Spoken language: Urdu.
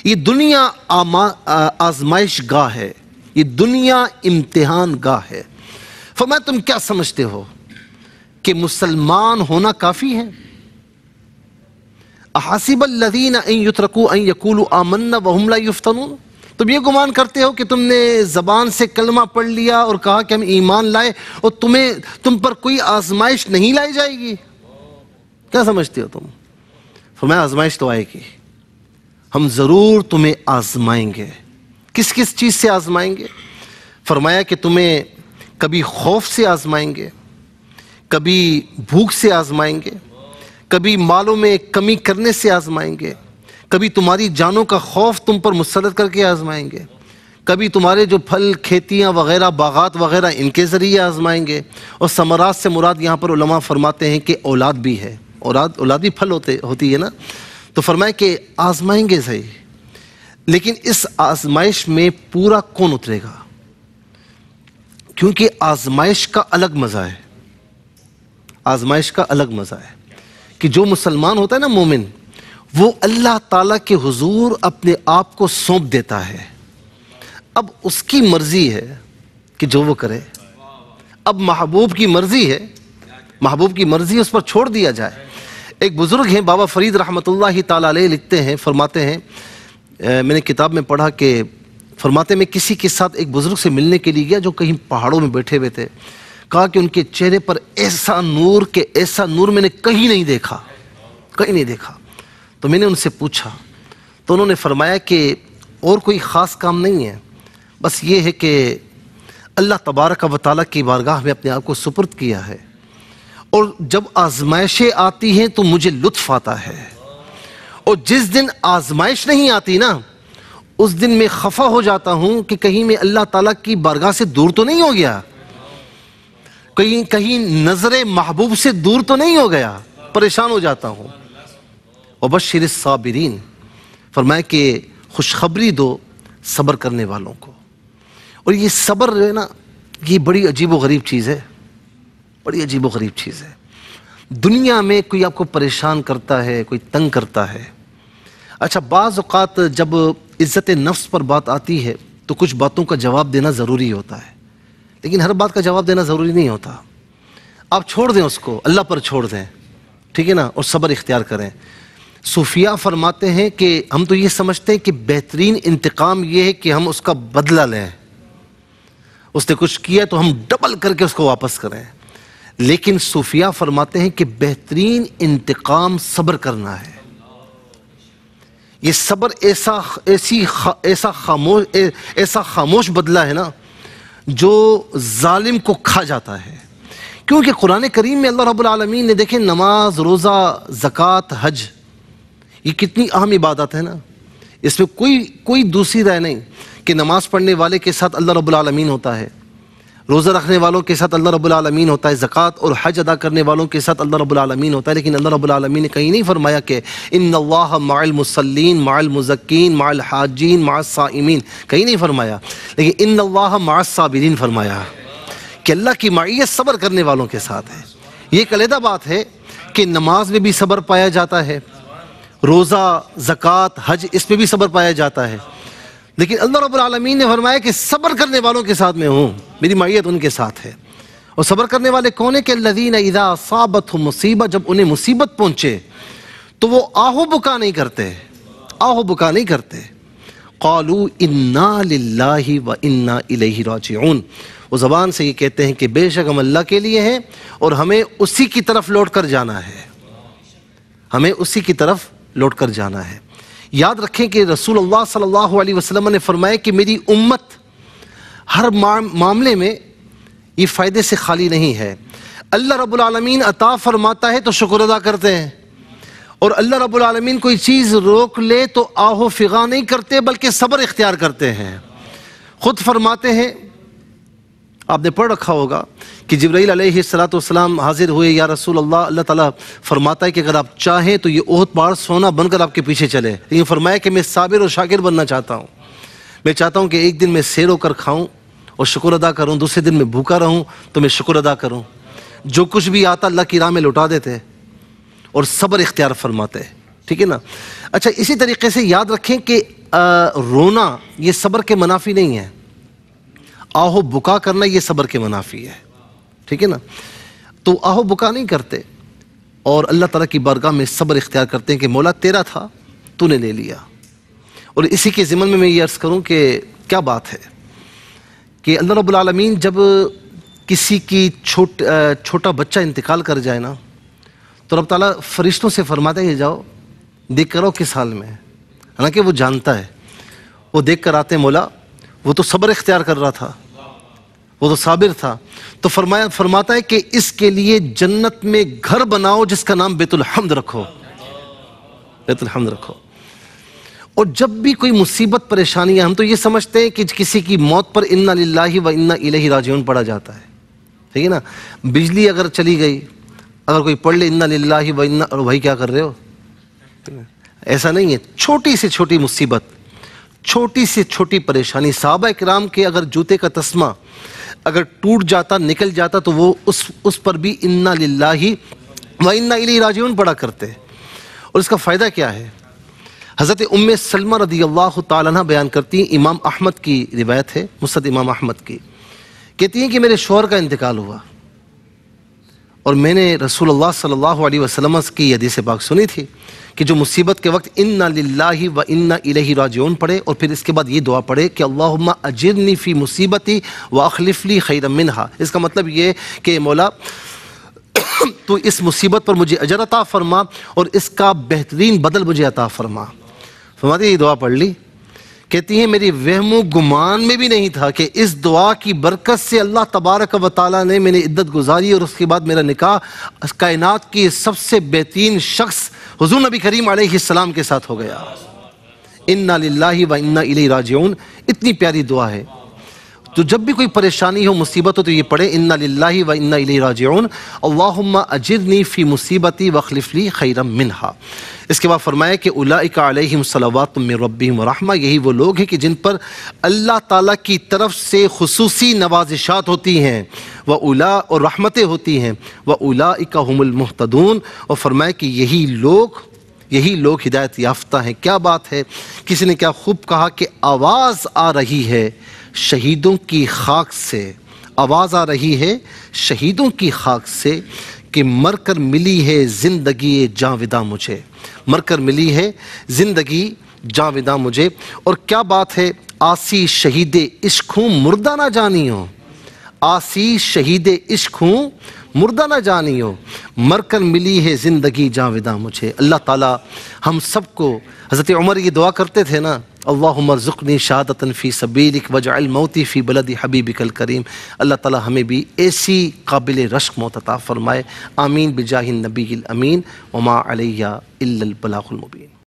یہ دنیا آزمائش گاہ ہے، یہ دنیا امتحان گاہ ہے۔ فرمایا تم کیا سمجھتے ہو کہ مسلمان ہونا کافی ہے؟ احسب الذین ان یترکوا ان یقولوا آمنا وهم لا یفتنون، تم یہ گمان کرتے ہو کہ تم نے زبان سے کلمہ پڑھ لیا اور کہا کہ ہم ایمان لائے اور تم پر کوئی آزمائش نہیں لائی جائے گی؟ کیا سمجھتے ہو تم؟ فرمایا آزمائش تو آئے گی، ہم ضرور تمہیں آزمائیں گے۔ کس کس چیز سے آزمائیں گے؟ فرمایا کہ تمہیں کبھی خوف سے آزمائیں گے، کبھی بھوک سے آزمائیں گے، کبھی مالوں میں کمی کرنے سے آزمائیں گے، کبھی تمہاری جانوں کا خوف تم پر مسلط کر کے آزمائیں گے، کبھی تمہارے جو پھل کھیتیاں وغیرہ باغات وغیرہ ان کے ذریعے آزمائیں گے۔ اور ثمرات سے مراد یہاں پر علماء فرماتے ہیں کہ اولاد بھی ہے، اولاد بھی پھل ہوتی ہے نا، تو فرمائے کہ آزمائیں گے صحیح، لیکن اس آزمائش میں پورا کون اترے گا؟ کیونکہ آزمائش کا الگ مزہ ہے، آزمائش کا الگ مزہ ہے کہ جو مسلمان ہوتا ہے نا مومن، وہ اللہ تعالیٰ کے حضور اپنے آپ کو سونپ دیتا ہے۔ اب اس کی مرضی ہے کہ جو وہ کرے، اب محبوب کی مرضی ہے، محبوب کی مرضی اس پر چھوڑ دیا جائے۔ ایک بزرگ ہیں بابا فرید رحمۃ اللہ تعالیٰ علیہ، لکھتے ہیں، فرماتے ہیں، میں نے کتاب میں پڑھا کہ فرماتے میں کسی کے ساتھ ایک بزرگ سے ملنے کے لیے گیا جو کہیں پہاڑوں میں بیٹھے ہوئے تھے، کہا کہ ان کے چہرے پر ایسا نور میں نے کہیں نہیں دیکھا، کہیں نہیں دیکھا۔ تو میں نے ان سے پوچھا تو انہوں نے فرمایا کہ اور کوئی خاص کام نہیں ہے، بس یہ ہے کہ اللہ تبارک و تعالیٰ کی بارگاہ میں اپنے آپ کو سپرد کیا ہے، اور جب آزمائشیں آتی ہیں تو مجھے لطف آتا ہے، اور جس دن آزمائش نہیں آتی نا اس دن میں خفا ہو جاتا ہوں کہ کہیں میں اللہ تعالیٰ کی بارگاہ سے دور تو نہیں ہو گیا، کہیں نظر محبوب سے دور تو نہیں ہو گیا، پریشان ہو جاتا ہوں۔ وبشر الصابرین، فرمایا کہ خوشخبری دو صبر کرنے والوں کو۔ اور یہ صبر ہے نا، یہ بڑی عجیب و غریب چیز ہے، بڑی عجیب و غریب چیز ہے۔ دنیا میں کوئی آپ کو پریشان کرتا ہے، کوئی تنگ کرتا ہے، اچھا بعض اوقات جب عزت نفس پر بات آتی ہے تو کچھ باتوں کا جواب دینا ضروری ہوتا ہے، لیکن ہر بات کا جواب دینا ضروری نہیں ہوتا۔ آپ چھوڑ دیں اس کو، اللہ پر چھوڑ دیں، ٹھیک ہے نا، اور صبر اختیار کریں۔ صوفیاء فرماتے ہیں کہ ہم تو یہ سمجھتے ہیں کہ بہترین انتقام یہ ہے کہ ہم اس کا بدلہ لیں، اس نے کچھ کیا تو ہم ڈبل کر کے اس کو واپس کریں، لیکن صوفیاء فرماتے ہیں کہ بہترین انتقام صبر کرنا ہے۔ یہ صبر ایسا خاموش بدلہ ہے نا جو ظالم کو کھا جاتا ہے۔ کیونکہ قرآن کریم میں اللہ رب العالمین نے دیکھیں نماز، روزہ، زکوٰۃ، حج، یہ کتنی اہم عبادت ہے نا، اس میں کوئی دوسری رائے نہیں کہ نماز پڑھنے والے کے ساتھ اللہ رب العالمین ہوتا ہے، روزہ رکھنے والوں کے ساتھ اللہ رب العالمین ہوتا ہے، زکوٰۃ اور حج ادا کرنے والوں کے ساتھ اللہ رب العالمین ہوتا ہے، لیکن اللہ رب العالمین نے کہیں نہیں فرمایا کہ ان اللہ مع المصلین مع المزکین مع الحاجین مع الصائمین، کہیں نہیں فرمایا، لیکن ان اللہ مع الصابرین فرمایا کہ اللہ کی معیت صبر کرنے والوں کے ساتھ ہے۔ یہ ایک علیحدہ بات ہے کہ نماز میں بھی صبر پایا جاتا ہے، روزہ، زکوٰۃ، حج، اس میں بھی صبر پایا جاتا ہے، لیکن اللہ رب العالمین نے فرمایا کہ صبر کرنے والوں کے ساتھ میں ہوں، میری معیت ان کے ساتھ ہے۔ اور صبر کرنے والے کون ہیں کہ الذین اذا اصابتهم مصیبہ، جب انہیں مصیبت پہنچے تو وہ آہو بکا نہیں کرتے، آہو بکا نہیں کرتے۔ قالوا انا للہ وانا الیہ راجعون، وہ زبان سے یہ کہتے ہیں کہ بے شک ہم اللہ کے لیے ہیں اور ہمیں اسی کی طرف لوٹ کر جانا ہے، ہمیں اسی کی طرف لوٹ کر جانا ہے۔ یاد رکھیں کہ رسول اللہ صلی اللہ علیہ وسلم نے فرمایا کہ میری امت ہر معاملے میں یہ فائدے سے خالی نہیں ہے۔ اللہ رب العالمین عطا فرماتا ہے تو شکر ادا کرتے ہیں، اور اللہ رب العالمین کوئی چیز روک لے تو آہو فغاں نہیں کرتے بلکہ صبر اختیار کرتے ہیں۔ خود فرماتے ہیں، آپ نے پڑھ رکھا ہوگا کہ جبرائیل علیہ السلام حاضر ہوئے، یا رسول اللہ، اللہ تعالیٰ فرماتا ہے کہ اگر آپ چاہیں تو یہ احد پہاڑ سونا بن کر آپ کے پیچھے چلے، لیکن فرمایا کہ میں صابر اور شاکر بننا چاہتا ہوں، میں چاہتا ہوں کہ ایک دن میں سیر ہو کر کھاؤں اور شکر ادا کروں، دوسرے دن میں بھوکا رہوں تو میں شکر ادا کروں، جو کچھ بھی آتا اللہ کی راہ میں لوٹا دیتے اور صبر اختیار فرماتے، ٹھیک ہے نا۔ اچھا اسی طریقے سے یاد رکھیں کہ رونا یہ صبر کے منافی نہیں ہے، آہو بکا کرنا یہ صبر کے منافی ہے، ٹھیک ہے نا؟ تو آہو بکا نہیں کرتے اور اللہ تعالیٰ کی بارگاہ میں صبر اختیار کرتے ہیں کہ مولا تیرا تھا تو نے لے لیا۔ اور اسی کے ضمن میں یہ عرض کروں کہ کیا بات ہے کہ اللہ رب العالمین جب کسی کی چھوٹا بچہ انتقال کر جائے نا تو رب تعالیٰ فرشتوں سے فرماتا ہے کہ جاؤ دیکھ کر آؤ کس حال میں ہے، حالانکہ وہ جانتا ہے، وہ دیکھ کر آتے ہیں مولا وہ تو صبر اختیار کر رہا تھا، وہ تو صابر تھا، تو فرماتا ہے کہ اس کے لیے جنت میں گھر بناؤ جس کا نام بیت الحمد رکھو، بیت الحمد رکھو۔ اور جب بھی کوئی مصیبت پریشانی ہے ہم تو یہ سمجھتے ہیں کہ کسی کی موت پر انا للہ و انا الیہ راجعون پڑھا جاتا ہے، ٹھیک ہے نا؟ بجلی اگر چلی گئی اگر کوئی پڑھ لے انا للہ و انا، اور بھائی کیا کر رہے ہو، ایسا نہیں ہے۔ چھوٹی سے چھوٹی مصیبت، چھوٹی سے چھوٹی پریشانی، صحابہ اکرام کے اگر جوتے کا تسمہ اگر ٹوٹ جاتا نکل جاتا تو وہ اس پر بھی انا للہ و انا الیہ راجعون پڑھا کرتے۔ اور اس کا فائدہ کیا ہے؟ حضرت ام سلمہ رضی اللہ تعالیٰ عنہ بیان کرتی ہیں، امام احمد کی روایت ہے، مسند امام احمد کی، کہتی ہیں کہ میرے شوہر کا انتقال ہوا اور میں نے رسول اللہ صلی اللہ علیہ وسلم کی حدیث پاک سنی تھی کہ جو مصیبت کے وقت انا للہ و انا الیہ راجعون پڑھے اور پھر اس کے بعد یہ دعا پڑھے کہ اللہم اجرنی فی مصیبتی واخلف لی خیرا منہا۔ اس کا مطلب یہ کہ مولا تو اس مصیبت پر مجھے اجر عطا فرما اور اس کا بہترین بدل مجھے عطا فرما۔ فرماتی یہ دعا پڑھ لی، کہتی ہیں میری وہم و گمان میں بھی نہیں تھا کہ اس دعا کی برکت سے اللہ تبارک و تعالیٰ نے میں نے عدت گزاری اور اس کے بعد میرا نکاح کائنات کی سب سے بہترین شخص حضور نبی کریم علیہ السلام کے ساتھ ہو گیا۔ انا للہ و انا الیہ راجعون اتنی پیاری دعا ہے۔ تو جب بھی کوئی پریشانی ہو مصیبت ہو تو یہ پڑھے انا للہ و انا الیہ راجعون اللہم اجرنی فی مصیبتی واخلف لی خیرا منہا۔ اس کے بعد فرمایا کہ اولئک علیہم صلوات من ربہم ورحمہ، یہی وہ لوگ ہیں کہ جن پر اللہ تعالیٰ کی طرف سے خصوصی نوازشات ہوتی ہیں اور رحمتیں ہوتی ہیں، واولئک هم المہتدون، اور فرمایا کہ یہی لوگ ہدایت یافتہ ہیں۔ کیا بات ہے، کسی نے کیا خوب کہا کہ آواز آ رہی ہے شہیدوں کی خاک سے، آواز آ رہی ہے شہیدوں کی خاک سے کہ مر کر ملی ہے زندگی جاوداں مجھے، مر کر ملی ہے زندگی جاوداں مجھے۔ اور کیا بات ہے، آسی شہید عشق ہوں مردہ نہ جانی ہو، آسی شہید عشق ہوں مردہ نہ جانی ہو، مر کر ملی ہے زندگی جاوداں مجھے۔ اللہ تعالیٰ ہم سب کو، حضرت عمر یہ دعا کرتے تھے نا، اللہم ارزقنی شہادۃ فی سبیلک واجعل موتی فی بلد حبیبک الکریم، اللہ تعالیٰ ہمیں بھی ایسی قابل رشک موت عطا فرمائے، آمین بجاہ النبی الامین، وما علیہ الا البلاغ المبین۔